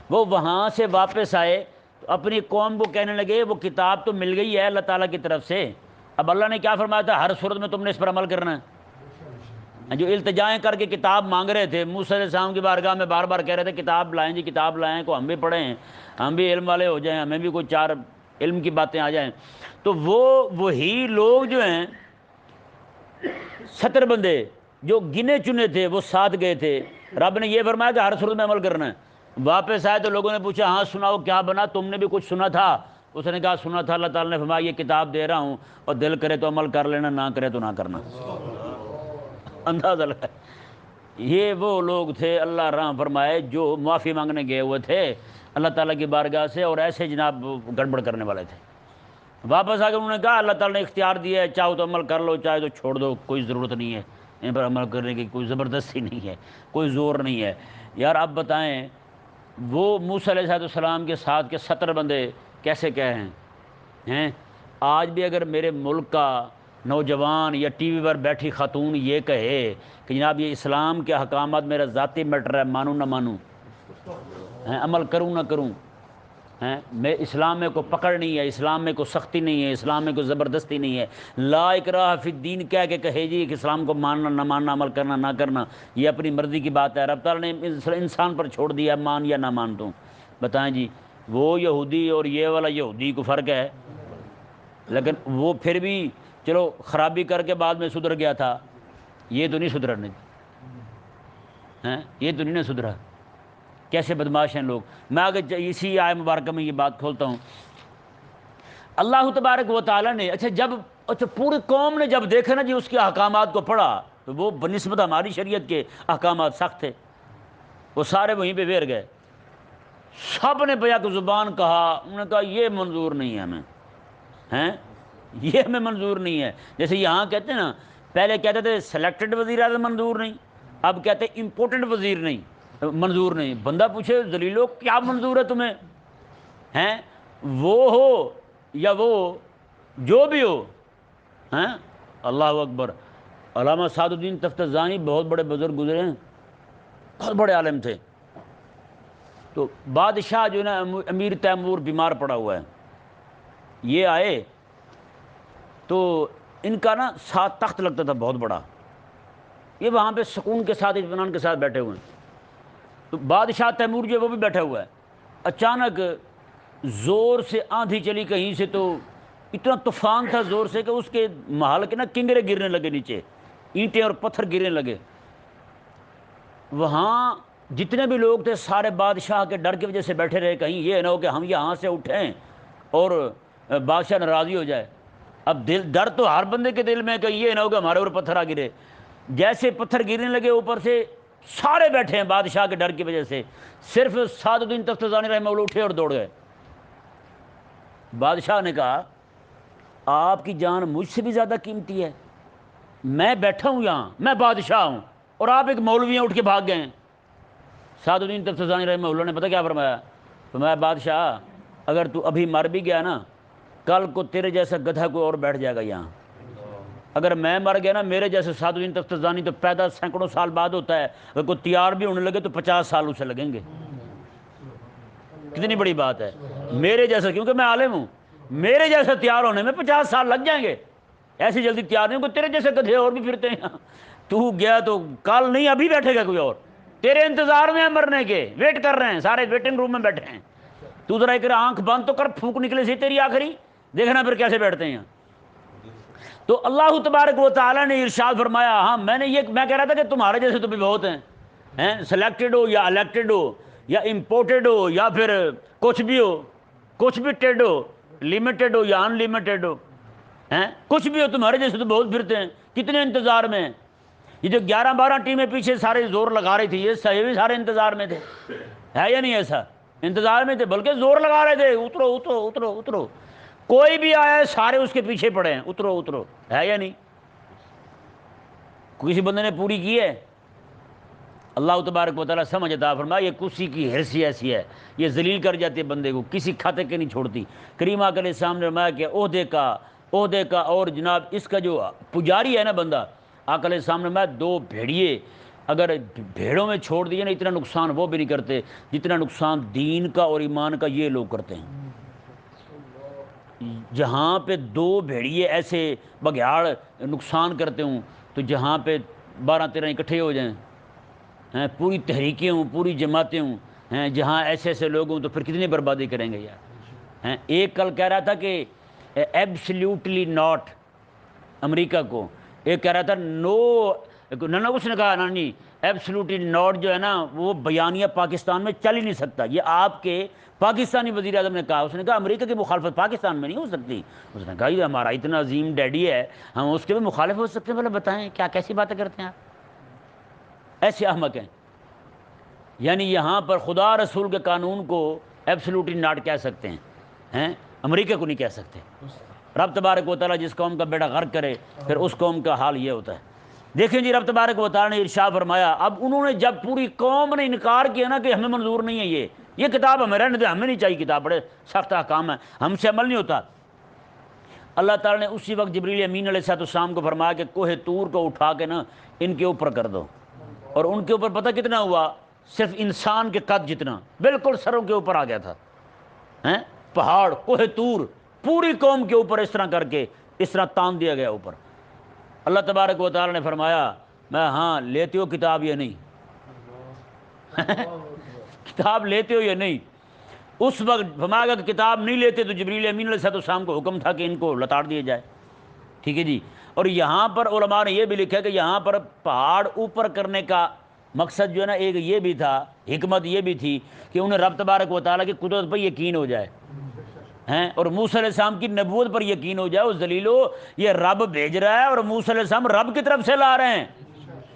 وہ وہاں سے واپس آئے تو اپنی قوم کو کہنے لگے، وہ کتاب تو مل گئی ہے اللہ تعالیٰ کی طرف سے، اب اللہ نے کیا فرمایا تھا، ہر صورت میں تم نے اس پر عمل کرنا ہے. جو التجائیں کر کے کتاب مانگ رہے تھے، موسیٰ علیہ السلام کی بارگاہ میں بار بار کہہ رہے تھے کتاب لائیں جی، کتاب لائیں، کو ہم بھی پڑھیں، ہم بھی علم والے ہو جائیں، ہمیں بھی کوئی 4 علم کی باتیں آ جائیں. تو وہی لوگ جو ہیں 70 بندے جو گنے چنے تھے، وہ ساتھ گئے تھے. رب نے یہ فرمایا کہ ہر صورت میں عمل کرنا ہے. واپس آئے تو لوگوں نے پوچھا، ہاں سناؤ کیا بنا، تم نے بھی کچھ سنا تھا؟ اس نے کہا سنا تھا، اللہ تعالیٰ نے فرمایا یہ کتاب دے رہا ہوں، اور دل کرے تو عمل کر لینا، نہ کرے تو نہ کرنا. اندازہ لگا. یہ وہ لوگ تھے، اللہ رحم فرمائے، جو معافی مانگنے گئے ہوئے تھے اللہ تعالیٰ کی بارگاہ سے، اور ایسے جناب گڑبڑ کرنے والے تھے. واپس آ کے انہوں نے کہا اللہ تعالیٰ نے اختیار دیا ہے، چاہو تو عمل کر لو، چاہے تو چھوڑ دو، کوئی ضرورت نہیں ہے ان پر عمل کرنے کی، کوئی زبردستی نہیں ہے، کوئی زور نہیں ہے. یار آپ بتائیں، وہ موسیٰ علیہ السلام کے ساتھ کے 70 بندے کیسے کہے ہیں؟ آج بھی اگر میرے ملک کا نوجوان یا ٹی وی پر بیٹھی خاتون یہ کہے کہ جناب یہ اسلام کے احکامات میرا ذاتی میٹر ہے، مانوں نہ مانوں، عمل کروں نہ کروں، میں اسلام میں کوئی پکڑ نہیں ہے، اسلام میں کوئی سختی نہیں ہے، اسلام میں کوئی زبردستی نہیں ہے، لا اکراہ فی الدین کہہ کے کہے جی کہ اسلام کو ماننا نہ ماننا، عمل کرنا نہ کرنا، یہ اپنی مرضی کی بات ہے. رب تعالیٰ نے انسان پر چھوڑ دیا، مان یا نہ مان. تو بتائیں جی، وہ یہودی اور یہ والا یہودی کو فرق ہے. لیکن وہ پھر بھی چلو خرابی کر کے بعد میں سدھر گیا تھا، یہ تو نہیں سدھرا، یہ تو نہیں نہ سدھرا. کیسے بدماش ہیں لوگ. میں اگر اسی آیت مبارکہ میں یہ بات کھولتا ہوں، اللہ تبارک و تعالیٰ نے اچھا پوری قوم نے جب دیکھا نا جی اس کے احکامات کو پڑھا، تو وہ بنسبت ہماری شریعت کے احکامات سخت تھے، وہ سارے وہیں پہ ویر گئے. سب نے بیک زبان کہا، انہوں نے کہا یہ منظور نہیں ہے ہمیں، یہ ہمیں منظور نہیں ہے. جیسے یہاں کہتے ہیں نا، پہلے کہتے تھے سلیکٹڈ وزیر اعظم منظور نہیں، اب کہتے ہیں امپورٹنٹ وزیر نہیں منظور نہیں. بندہ پوچھے ذلیلو کیا منظور ہے تمہیں، وہ ہو یا وہ جو بھی ہو. اللہ اکبر. علامہ سعد الدین تفتزانی بہت بڑے بزرگ گزرے ہیں، بہت بڑے عالم تھے. تو بادشاہ جو ہے نا امیر تیمور بیمار پڑا ہوا ہے، یہ آئے تو ان کا نا 7 تخت لگتا تھا بہت بڑا، یہ وہاں پہ سکون کے ساتھ اطمینان کے ساتھ بیٹھے ہوئے ہیں. تو بادشاہ تیمور جو ہے وہ بھی بیٹھا ہوا ہے. اچانک زور سے آندھی چلی کہیں سے، تو اتنا طوفان تھا زور سے کہ اس کے محل کے نا کنگرے گرنے لگے، نیچے اینٹیں اور پتھر گرنے لگے. وہاں جتنے بھی لوگ تھے سارے بادشاہ کے ڈر کی وجہ سے بیٹھے رہے، کہیں یہ نہ ہو کہ ہم یہاں سے اٹھیں اور بادشاہ ناراضی ہو جائے. اب ڈر تو ہر بندے کے دل میں کہ یہ نہ ہو کہ ہمارے اوپر پتھر آ گرے. جیسے پتھر گرنے لگے اوپر سے، سارے بیٹھے ہیں بادشاہ کے ڈر کی وجہ سے، صرف سعد الدین تفتزانی رحمہ اللہ اٹھے اور دوڑ گئے. بادشاہ نے کہا آپ کی جان مجھ سے بھی زیادہ قیمتی ہے، میں بیٹھا ہوں یہاں، میں بادشاہ ہوں، اور آپ ایک مولوی ہیں اٹھ کے بھاگ گئے ہیں. سعد الدین تفتزانی رحمہ اللہ نے پتہ کیا فرمایا؟ فرمایا بادشاہ اگر تو ابھی مر بھی گیا نا، کل کو تیرے جیسا گدھا کوئی اور بیٹھ جائے گا یہاں. اگر میں مر گیا نا، میرے جیسے سعد الدین تفتزانی تو پیدا سینکڑوں سال بعد ہوتا ہے، اگر کوئی تیار بھی ہونے لگے تو 50 سال اسے لگیں گے. کتنی بڑی بات ہے. میرے جیسا، کیونکہ میں عالم ہوں، میرے جیسا تیار ہونے میں 50 سال لگ جائیں گے. ایسی جلدی تیار نہیں ہوں کہ تیرے جیسے گدھے اور بھی پھرتے ہیں. تو گیا تو کل نہیں ابھی بیٹھے گا کوئی اور، تیرے انتظار میں ہیں مرنے کے، ویٹ کر رہے ہیں، سارے ویٹنگ روم میں بیٹھے ہیں. تو ذرا ایک آنکھ بند تو کر، پھونک نکلے سے تیری آخری، دیکھنا پھر کیسے بیٹھتے ہیں. تو اللہ تبارک و تعالیٰ نے ارشاد فرمایا، ہاں میں کہہ رہا تھا کہ تمہارے جیسے تو بھی بہت ہیں، سلیکٹڈ ہو یا الیکٹڈ ہو یا امپورٹڈ ہو یا پھر کچھ بھی ہو، کچھ بھی ٹیڈ ہو، لمیٹڈ ہو یا ان لمیٹڈ ہو، کچھ بھی ہو، تمہارے جیسے تو بہت پھرتے ہیں. کتنے انتظار میں ہیں. یہ جو 11-12 ٹیمیں پیچھے سارے زور لگا رہی تھی، یہ بھی سارے انتظار میں تھے، ہے یا نہیں ایسا؟ انتظار میں تھے، بلکہ زور لگا رہے تھے، اترو اترو اترو اترو، کوئی بھی آیا ہے سارے اس کے پیچھے پڑے ہیں، اترو اترو، ہے یا نہیں؟ کسی بندے نے پوری کی ہے؟ اللہ تبارک و تعالیٰ سمجھ عطا فرمائے، یہ کسی کی حرصی ایسی ہے، یہ ذلیل کر جاتی ہے بندے کو، کسی کھاتے کے نہیں چھوڑتی۔ کریم آقا علیہ السلام نے فرمایا کہ عہدے کا اور جناب اس کا جو پجاری ہے نا بندہ، آقا علیہ السلام نے فرمایا 2 بھیڑیے اگر بھیڑوں میں چھوڑ دیے نا، اتنا نقصان وہ بھی نہیں کرتے جتنا نقصان دین کا اور ایمان کا یہ لوگ کرتے ہیں۔ جہاں پہ 2 بھیڑیے ایسے بگیاڑ نقصان کرتے ہوں، تو جہاں پہ 12-13 اکٹھے ہو جائیں، پوری تحریکیں ہوں، پوری جماعتیں ہوں، جہاں ایسے ایسے لوگ ہوں، تو پھر کتنی بربادی کریں گے یار۔ ایک کل کہہ رہا تھا کہ ایبسلیوٹلی ناٹ امریکہ کو، ایک کہہ رہا تھا نو، نہ اس نے کہا نہیں ایبسلیوٹلی ناٹ جو ہے نا وہ بیانیہ پاکستان میں چل ہی نہیں سکتا، یہ آپ کے پاکستانی وزیر اعظم نے کہا۔ اس نے کہا امریکہ کی مخالفت پاکستان میں نہیں ہو سکتی۔ اس نے کہا یہ ہمارا اتنا عظیم ڈیڈی ہے، ہم اس کے بھی مخالف ہو سکتے ہیں؟ بولے بتائیں کیا کیسی باتیں کرتے ہیں آپ، ایسے احمق ہیں۔ یعنی یہاں پر خدا رسول کے قانون کو ایبسلیوٹلی ناٹ کہہ سکتے ہیں، امریکہ کو نہیں کہہ سکتے۔ رب تبارک و تعالیٰ جس قوم کا بیڑا غرق کرے پھر اس قوم کا حال یہ ہوتا ہے۔ دیکھیں جی، رب تبارک و تعالیٰ نے ارشاد فرمایا، اب انہوں نے جب پوری قوم نے انکار کیا نا کہ ہمیں منظور نہیں ہے یہ کتاب، ہمیں رہنے دے، ہمیں نہیں چاہیے کتاب، بڑے سخت احکام ہے، ہم سے عمل نہیں ہوتا، اللہ تعالیٰ نے اسی وقت جبریل امین علیہ السلام کو فرمایا کہ کوہ طور کو اٹھا کے نا ان کے اوپر کر دو، اور ان کے اوپر پتہ کتنا ہوا؟ صرف انسان کے قد جتنا، بالکل سروں کے اوپر آ گیا تھا، پہاڑ کوہ طور پوری قوم کے اوپر اس طرح کر کے اس طرح تان دیا گیا اوپر۔ اللہ تبارک و تعالیٰ نے فرمایا میں ہاں لیتے ہو کتاب یا نہیں؟ کتاب لیتے ہو یا نہیں؟ اس وقت فرمایا کہ کتاب نہیں لیتے تو جبریل امین علیہ السلام کو حکم تھا کہ ان کو لتاڑ دیا جائے، ٹھیک ہے جی۔ اور یہاں پر علماء نے یہ بھی لکھا کہ یہاں پر پہاڑ اوپر کرنے کا مقصد جو ہے نا ایک یہ بھی تھا، حکمت یہ بھی تھی کہ انہیں رب تبارک و تعالیٰ کی قدرت پر یقین ہو جائے، اور موسیٰ علیہ السلام کی نبوت پر یقین ہو جائے۔ اس ذلیلو، یہ رب بھیج رہا ہے اور موسیٰ علیہ السلام رب کی طرف سے لا رہے ہیں،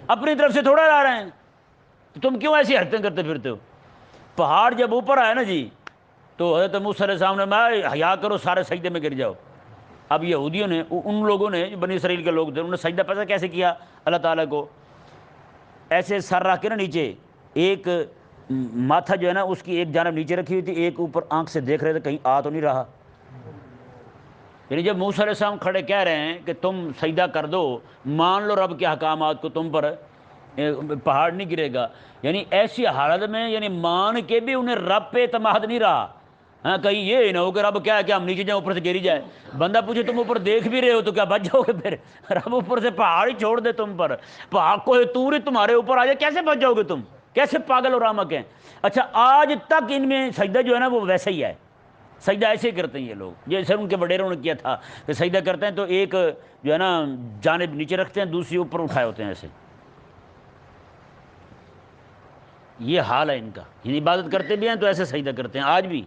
اپنی طرف سے تھوڑا لا رہے ہیں، تو تم کیوں ایسی حرکتیں کرتے پھرتے ہو؟ پہاڑ جب اوپر آیا نا جی تو حضرت موسیٰ علیہ السلام نے میں حیا کرو، سارے سجدے میں گر جاؤ۔ اب یہودیوں نے، ان لوگوں نے، بنی اسرائیل کے لوگ تھے، انہوں نے سجدہ پتہ کیسے کیا اللہ تعالیٰ کو؟ ایسے سر رکھ کے نا نیچے، ایک ماتھا جو ہے نا اس کی ایک جانب نیچے رکھی ہوئی تھی، ایک اوپر آنکھ سے دیکھ رہے تھے کہیں آ تو نہیں رہا۔ یعنی جب موسیٰ علیہ السلام کھڑے کہہ رہے ہیں کہ تم سجدہ کر دو، مان لو رب کے احکامات کو، تم پر پہاڑ نہیں گرے گا، یعنی ایسی حالت میں یعنی مان کے بھی انہیں رب پہ اعتماد نہیں رہا۔ ہاں کہیں یہ نہ ہو کہ رب کیا ہے کہ ہم نیچے جائیں اوپر سے گری جائے، بندہ پوچھے تم اوپر دیکھ بھی رہے ہو تو کیا بچ جاؤ گے؟ پھر رب اوپر سے پہاڑ ہی چھوڑ دے تم پر، پہاڑ کوہ طور ہی تمہارے اوپر آ جائے، کیسے بچ جاؤ گے تم؟ کیسے پاگل اور احمق ہیں؟ اچھا آج تک ان میں سجدہ جو ہے نا وہ ویسا ہی ہے، سجدہ ایسے ہی کرتے ہیں یہ لوگ، جیسے ان کے وڈیروں نے کیا تھا کہ سجدہ کرتے ہیں تو ایک جو ہے نا جانب نیچے رکھتے ہیں، دوسری اوپر اٹھائے ہوتے ہیں ایسے، یہ حال ہے ان کا۔ یعنی عبادت کرتے بھی ہیں تو ایسے سجدہ کرتے ہیں آج بھی،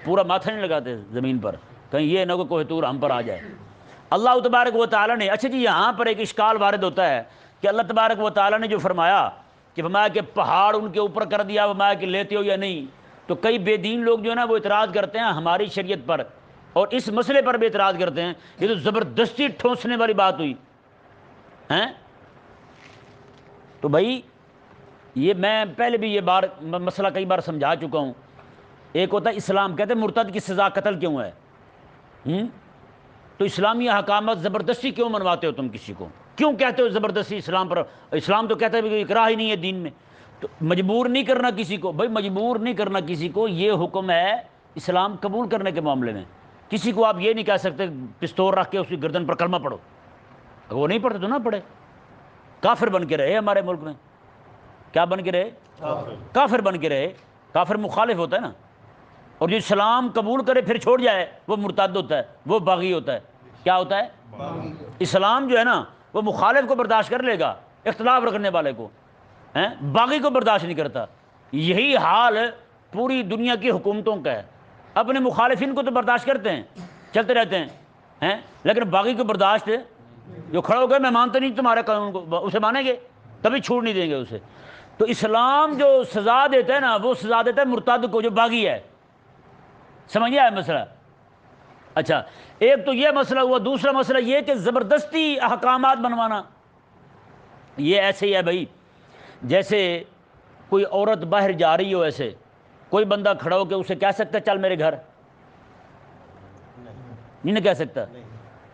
پورا ماتھا نہیں لگاتے زمین پر، کہیں یہ نہ کوہ طور ہم پر آ جائے۔ اللہ تبارک و تعالیٰ نے، اچھا جی یہاں پر ایک اشکال وارد ہوتا ہے کہ اللہ تبارک و تعالیٰ نے جو فرمایا کہ پہاڑ ان کے اوپر کر دیا، فرمایا کہ لیتے ہو یا نہیں، تو کئی بے دین لوگ جو ہے نا وہ اعتراض کرتے ہیں ہماری شریعت پر، اور اس مسئلے پر بھی اعتراض کرتے ہیں، یہ تو زبردستی ٹھونسنے والی بات ہوئی ہیں۔ تو بھائی یہ میں پہلے بھی یہ مسئلہ کئی بار سمجھا چکا ہوں۔ ایک ہوتا ہے اسلام، کہتے ہیں مرتد کی سزا قتل کیوں ہے؟ تو اسلامی احکامات زبردستی کیوں منواتے ہو تم کسی کو؟ کیوں کہتے ہو زبردستی اسلام پر؟ اسلام تو کہتا ہے کہ اکراہ ہی نہیں ہے دین میں، تو مجبور نہیں کرنا کسی کو۔ بھائی مجبور نہیں کرنا کسی کو، یہ حکم ہے اسلام قبول کرنے کے معاملے میں۔ کسی کو آپ یہ نہیں کہہ سکتے پستول رکھ کے اس کی گردن پر کلمہ پڑھو، اگر وہ نہیں پڑھتے تو نہ پڑھے۔ کافر بن کے رہے ہمارے ملک میں، کیا بن کے رہے؟ کافر بن کے رہے۔ کافر مخالف ہوتا ہے نا، اور جو اسلام قبول کرے پھر چھوڑ جائے وہ مرتد ہوتا ہے، وہ باغی ہوتا ہے۔ کیا ہوتا ہے؟ اسلام جو ہے نا وہ مخالف کو برداشت کر لے گا، اختلاف رکھنے والے کو، باغی کو برداشت نہیں کرتا۔ یہی حال پوری دنیا کی حکومتوں کا ہے، اپنے مخالفین کو تو برداشت کرتے ہیں، چلتے رہتے ہیں، لیکن باغی کو برداشت جو کھڑا ہو گئے میں مانتا نہیں تمہارے قانون کو، اسے مانیں گے؟ کبھی چھوڑ نہیں دیں گے اسے۔ تو اسلام جو سزا دیتا ہے نا، وہ سزا دیتا ہے مرتد کو جو باغی ہے۔ سمجھ آیا مسئلہ؟ اچھا، ایک تو یہ مسئلہ ہوا۔ دوسرا مسئلہ یہ کہ زبردستی احکامات بنوانا، یہ ایسے ہی ہے بھائی، جیسے کوئی عورت باہر جا رہی ہو، ایسے کوئی بندہ کھڑا ہو کے اسے کہہ سکتا ہے چل میرے گھر؟ نہیں نہ کہہ سکتا،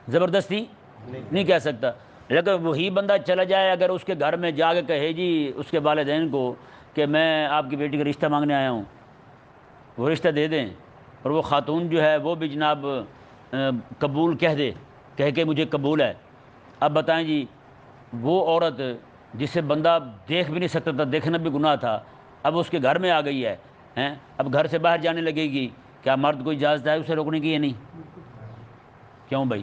زبردستی نہیں کہہ سکتا۔ لیکن وہی بندہ چلا جائے اگر اس کے گھر میں جا کے کہے جی اس کے والدین کو کہ میں آپ کی بیٹی کا رشتہ مانگنے آیا ہوں، وہ رشتہ دے دیں، اور وہ خاتون جو ہے وہ بھی جناب قبول کہہ دے، کہہ کے مجھے قبول ہے۔ اب بتائیں جی، وہ عورت جسے بندہ دیکھ بھی نہیں سکتا تھا، دیکھنا بھی گناہ تھا، اب اس کے گھر میں آ گئی ہے، اب گھر سے باہر جانے لگے گی، کیا مرد کو اجازت ہے اسے روکنے کی یا نہیں؟ کیوں بھائی؟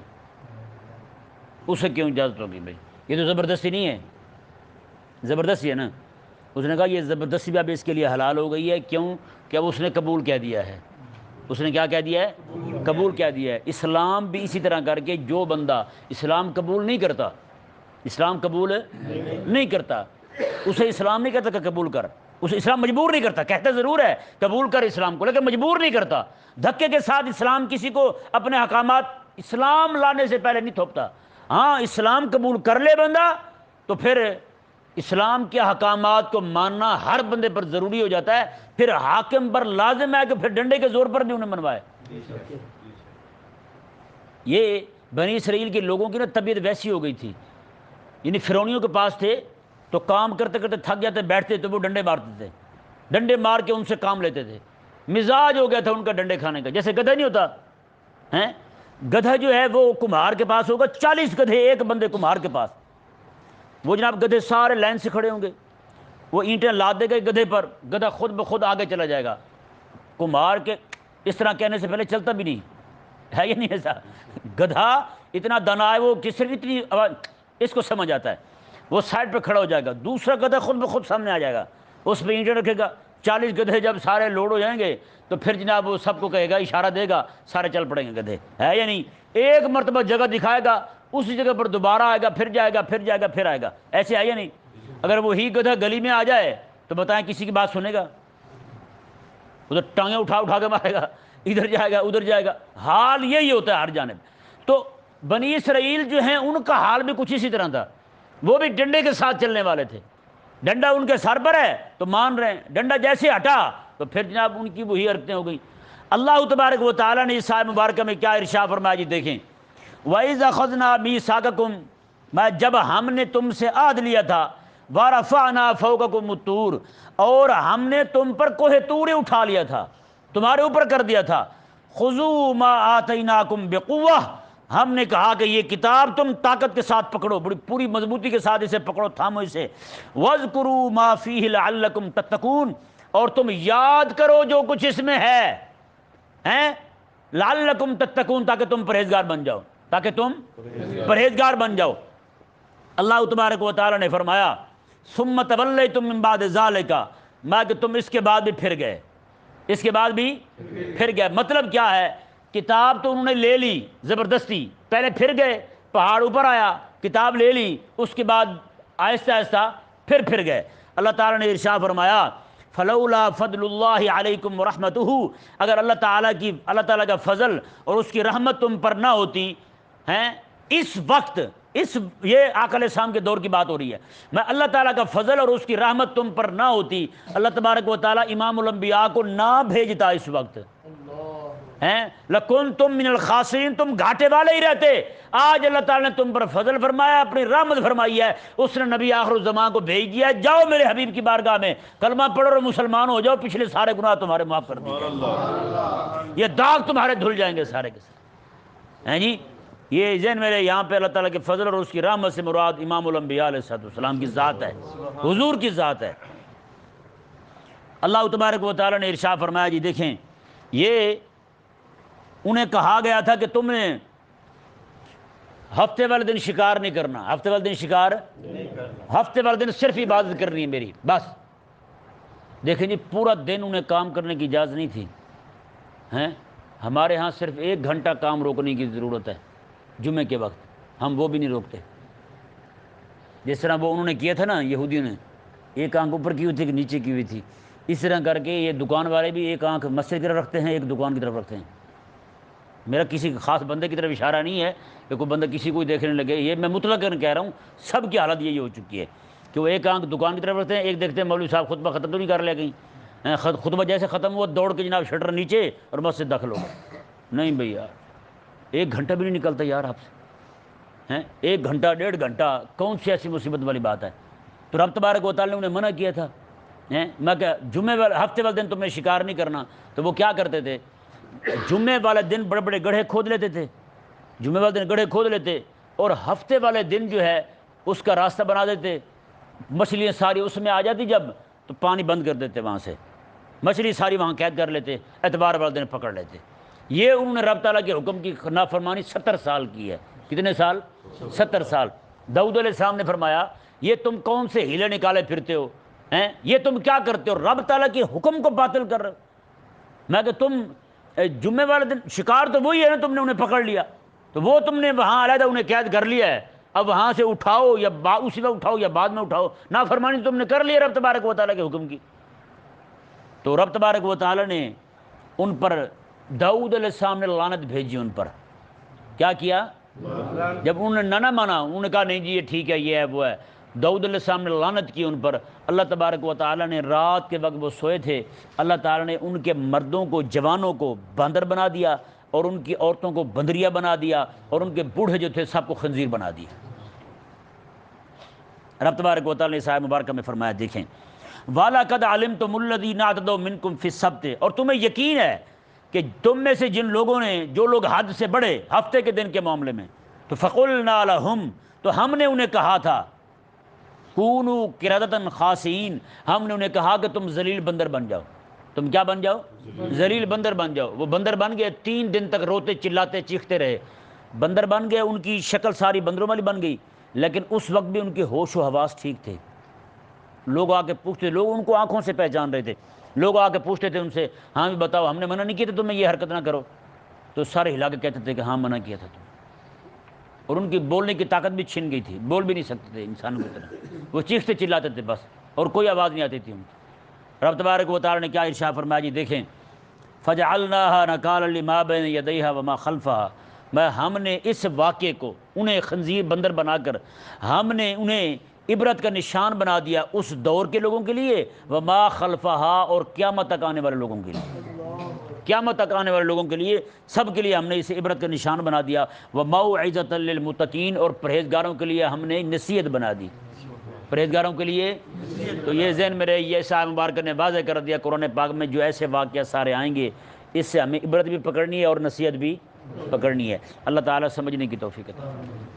اسے کیوں اجازت ہوگی بھائی؟ یہ تو زبردستی نہیں ہے، زبردستی ہے نا۔ اس نے کہا یہ زبردستی بھی اب اس کے لیے حلال ہو گئی ہے، کیوں کہ اب اس نے قبول کہہ دیا ہے۔ اس نے کیا کہہ دیا ہے؟ قبول کہہ دیا ہے۔ اسلام بھی اسی طرح کر کے جو بندہ اسلام قبول نہیں کرتا، اسلام قبول نہیں کرتا، اسے اسلام نہیں کہتا کہ قبول کر، اسے اسلام مجبور نہیں کرتا، کہتا ضرور ہے قبول کر اسلام کو، لیکن مجبور نہیں کرتا۔ دھکے کے ساتھ اسلام کسی کو اپنے احکامات اسلام لانے سے پہلے نہیں تھوپتا۔ ہاں، اسلام قبول کر لے بندہ تو پھر اسلام کے احکامات کو ماننا ہر بندے پر ضروری ہو جاتا ہے، پھر حاکم پر لازم ہے کہ پھر ڈنڈے کے زور پر بھی انہیں منوائے۔ یہ بنی اسرائیل کے لوگوں کی نا طبیعت ویسی ہو گئی تھی، یعنی فرعونیوں کے پاس تھے تو کام کرتے کرتے تھک جاتے، بیٹھتے تو وہ ڈنڈے مارتے تھے، ڈنڈے مار کے ان سے کام لیتے تھے۔ مزاج ہو گیا تھا ان کا ڈنڈے کھانے کا، جیسے گدھا نہیں ہوتا ہیں، گدھا جو ہے وہ کمہار کے پاس ہوگا، 40 گدھے ایک بندے کمہار کے پاس، وہ جناب گدھے سارے لائن سے کھڑے ہوں گے، وہ اینٹیں لاد دے گئے گدھے پر، گدھا خود بخود آگے چلا جائے گا۔ کمہار کے اس طرح کہنے سے پہلے چلتا بھی نہیں ہے، یہ نہیں ایسا؟ گدھا اتنا دانا ہے، وہ کس طرح اتنی اس کو سمجھ آتا ہے، وہ سائڈ پہ کھڑا ہو جائے گا، دوسرا گدھا خود بخود سامنے آ جائے گا، اس پہ اینٹیں رکھے گا۔ 40 گدھے جب سارے لوڈ ہو جائیں گے تو پھر جناب وہ سب کو کہے گا، اشارہ دے گا، سارے چل پڑیں گے گدھے، ہے یا نہیں؟ ایک مرتبہ جگہ دکھائے گا، اسی جگہ پر دوبارہ آئے گا، پھر جائے گا، پھر جائے گا، پھر آئے گا، ایسے ہے یا نہیں؟ اگر وہی گدھا گلی میں آ جائے تو بتائیں کسی کی بات سنے گا؟ ادھر ٹانگیں اٹھا اٹھا کے مارے گا، ادھر جائے گا ادھر جائے گا، حال یہی ہوتا ہے ہر جانب۔ تو بنی اسرائیل جو ہیں ان کا حال بھی کچھ اسی طرح تھا، وہ بھی ڈنڈے کے ساتھ چلنے والے تھے، ڈنڈا ان کے سر پر ہے تو مان رہے ہیں، ڈنڈا جیسے ہٹا تو پھر جناب ان کی وہی حرکتیں ہو گئیں۔ اللہ تبارک و تعالیٰ نے اس آیت مبارکہ میں کیا ارشاد فرمایا جی دیکھیں، وَإِذْ أَخَذْنَا مِيثَاقَكُمْ، میں جب ہم نے تم سے عہد لیا تھا، وَرَفَعْنَا فَوْقَكُمُ الطُّورَ، اور ہم نے تم پر کوہ طور اٹھا لیا تھا، تمہارے اوپر کر دیا تھا، خُذُوا مَا آتَيْنَاكُمْ بِقُوَّةٍ، ہم نے کہا کہ یہ کتاب تم طاقت کے ساتھ پکڑو، بڑی پوری مضبوطی کے ساتھ اسے پکڑو، تھامو اسے، وَاذْكُرُوا مَا فِيهِ لَعَلَّكُمْ تَتَّقُونَ، اور تم یاد کرو جو کچھ اس میں ہے، لَعَلَّكُمْ تَتَّقُونَ، تاکہ تم پرہیزگار بن جاؤ، تاکہ تم پرہیزگار بن جاؤ۔ اللہ تبارک و تعالیٰ نے فرمایا ثُمَّ تَوَلَّيْتُم مِّن بَعْدِ ذَلِكَ، میں کہ تم اس کے بعد بھی پھر گئے، اس کے بعد بھی پھر گئے۔ مطلب کیا ہے؟ کتاب تو انہوں نے لے لی زبردستی، پہلے پھر گئے، پہاڑ اوپر آیا، کتاب لے لی، اس کے بعد آہستہ آہستہ پھر گئے۔ اللہ تعالیٰ نے ارشاد فرمایا فلولا فضل اللہ علیکم ورحمتہ، اگر اللہ تعالیٰ کا فضل اور اس کی رحمت تم پر نہ ہوتی، اس وقت یہ آقا علیہ السلام کے دور کی بات ہو رہی ہے، میں اللہ تعالیٰ کا فضل اور اس کی رحمت تم پر نہ ہوتی، اللہ تبارک و تعالیٰ امام الانبیاء کو نہ بھیجتا اس وقت، لَكُنْتُم مِّنَ الْخَاسِرِينَ، تم گھاٹے والے ہی رہتے۔ آج اللہ تعالیٰ نے تم پر فضل فرمایا، اپنی رحمت فرمائی ہے، اس نے نبی آخر الزمان کو بھیج دیا ہے، جاؤ میرے حبیب کی بارگاہ میں کلمہ پڑھو اور مسلمان ہو جاؤ، پچھلے سارے گناہ تمہارے معاف کر دیے جائیں، یہ داغ تمہارے دھل جائیں گے سارے کے سارے، ہیں جی؟ یہ ذہن میرے یہاں پہ اللہ تعالیٰ کے فضل اور اس کی رحمت سے مراد امام الانبیاء علیہ السلام کی ذات ہے، حضور کی ذات ہے۔ اللہ تبارک و تعالیٰ نے ارشاد فرمایا جی دیکھیں، یہ انہیں کہا گیا تھا کہ تم نے ہفتے والے دن شکار نہیں کرنا، ہفتے والے دن شکار ہفتے والے دن صرف عبادت کرنی ہے میری بس۔ دیکھیں جی پورا دن انہیں کام کرنے کی اجازت نہیں تھی، ہمارے ہاں صرف 1 گھنٹہ کام روکنے کی ضرورت ہے جمعے کے وقت، ہم وہ بھی نہیں روکتے۔ جس طرح وہ انہوں نے کیا تھا نا یہودیوں نے، ایک آنکھ اوپر کی ہوئی تھی کہ نیچے کی ہوئی تھی، اس طرح کر کے یہ دکان والے بھی ایک آنکھ مسجد کی طرف رکھتے ہیں، ایک دکان کی طرف رکھتے ہیں۔ میرا کسی خاص بندے کی طرف اشارہ نہیں ہے کہ کوئی بندہ کسی کو ہی دیکھنے لگے، یہ میں مطلقاً کہہ رہا ہوں، سب کی حالت یہی ہو چکی ہے کہ وہ ایک آنکھ دکان کی طرف رکھتے ہیں، ایک دیکھتے ہیں مولوی صاحب خطبہ ختم تو نہیں کر لے کہیں، خطبہ جیسے ختم ہوا دوڑ کے جناب شٹر نیچے اور مسجد داخل ہو گئے۔ نہیں بھئی یار، ایک گھنٹہ بھی نہیں نکلتا یار آپ سے، ایک گھنٹہ 1.5 گھنٹہ، کون سی ایسی مصیبت والی بات ہے؟ تو رب تبارک و تعالیٰ نے انہیں منع کیا تھا، میں کہ جمعے والے ہفتے والے دن تم نے شکار نہیں کرنا، تو وہ کیا کرتے تھے؟ جمعے والے دن بڑے بڑے گڑھے کھود لیتے تھے، جمعے والے دن گڑھے کھود لیتے اور ہفتے والے دن جو ہے اس کا راستہ بنا دیتے، مچھلیاں ساری اس میں آ جاتی جب تو پانی بند کر دیتے، وہاں سے مچھلی ساری وہاں قید کر لیتے، اتوار والے دن پکڑ لیتے۔ یہ انہوں نے رب تعالیٰ کے حکم کی نافرمانی 70 سال کی ہے۔ کتنے سال؟ 70 سال۔ داؤد علیہ السلام نے فرمایا یہ تم کون سے ہیلے نکالے پھرتے ہو، یہ تم کیا کرتے ہو؟ رب تعالیٰ کے حکم کو باطل کر رہے ہو۔ میں کہ تم جمعے والے دن شکار تو وہی ہے نا، تم نے انہیں پکڑ لیا تو وہ تم نے وہاں علیحدہ انہیں قید کر لیا ہے، اب وہاں سے اٹھاؤ یا اسی وقت اٹھاؤ یا بعد میں اٹھاؤ، نافرمانی تم نے کر لی رب تبارک و تعالیٰ کے حکم کی۔ تو رب تبارک و تعالیٰ نے ان پر، داؤد علیہ السلام نے لعنت بھیجی ان پر۔ کیا کیا؟ جب انہوں نے نہ مانا، انہوں نے کہا نہیں جی یہ ٹھیک ہے، یہ ہے وہ ہے، داؤد علیہ السلام نے لعنت کی ان پر۔ اللہ تبارک و تعالیٰ نے رات کے وقت وہ سوئے تھے، اللہ تعالیٰ نے ان کے مردوں کو، جوانوں کو باندر بنا دیا اور ان کی عورتوں کو بندریا بنا دیا اور ان کے بوڑھے جو تھے سب کو خنزیر بنا دیا۔ رب تبارک و تعالیٰ نے اس آیت مبارکہ میں فرمایا، دیکھیں وَلَقَدْ عَلِمْتُمُ الَّذِينَ اعْتَدَوْا مِنْكُمْ فِي السَّبْتِ، اور تمہیں یقین ہے کہ تم میں سے جن لوگوں نے، جو لوگ حد سے بڑھے ہفتے کے دن کے معاملے میں، تو فَقُلْنَا لَهُمْ، تو ہم نے انہیں کہا تھا، کونوا قردۃ خاسئین، ہم نے انہیں کہا کہ تم ذلیل بندر بن جاؤ۔ تم کیا بن جاؤ؟ ذلیل بندر بن جاؤ۔ وہ بندر بن گئے، 3 دن تک روتے چلاتے چیختے رہے، بندر بن گئے، ان کی شکل ساری بندروں والی بن گئی، لیکن اس وقت بھی ان کے ہوش و حواس ٹھیک تھے۔ لوگ آ کے پوچھتے، لوگ ان کو آنکھوں سے پہچان رہے تھے، لوگ آ کے پوچھتے تھے ان سے، ہاں بھی بتاؤ ہم نے منع نہیں کیا تھا تمہیں یہ حرکت نہ کرو؟ تو سارے ہلا کے کہتے تھے کہ ہاں منع کیا تھا تم، اور ان کی بولنے کی طاقت بھی چھن گئی تھی، بول بھی نہیں سکتے تھے انسانوں کی طرح، وہ چیختے چلاتے تھے بس، اور کوئی آواز نہیں آتی تھی ان کی۔ رب تبارک و تعالیٰ نے کیا ارشاد فرمایا جی، دیکھیں فَجَعَلْنَاهَا نَكَالًا لِمَا بَيْنَ يَدَيْهَا وَمَا خَلْفَهَا، ہم نے اس واقعے کو، انہیں خنزیر بندر بنا کر ہم نے انہیں عبرت کا نشان بنا دیا اس دور کے لوگوں کے لیے، وما خلفها، اور قیامت تک آنے والے لوگوں کے لیے، قیامت تک آنے والے لوگوں کے لیے، سب کے لیے ہم نے اسے عبرت کا نشان بنا دیا، وموعظۃ للمتقین، اور پرہیزگاروں کے لیے ہم نے نصیحت بنا دی، پرہیزگاروں کے لیے۔ تو یہ ذہن میں رہے، یہ آیت مبارکہ نے واضح کر دیا قرآن پاک میں جو ایسے واقعات سارے آئیں گے، اس سے ہمیں عبرت بھی پکڑنی ہے اور نصیحت بھی پکڑنی ہے۔ اللہ تعالیٰ سمجھنے کی توفیق عطا فرمائے۔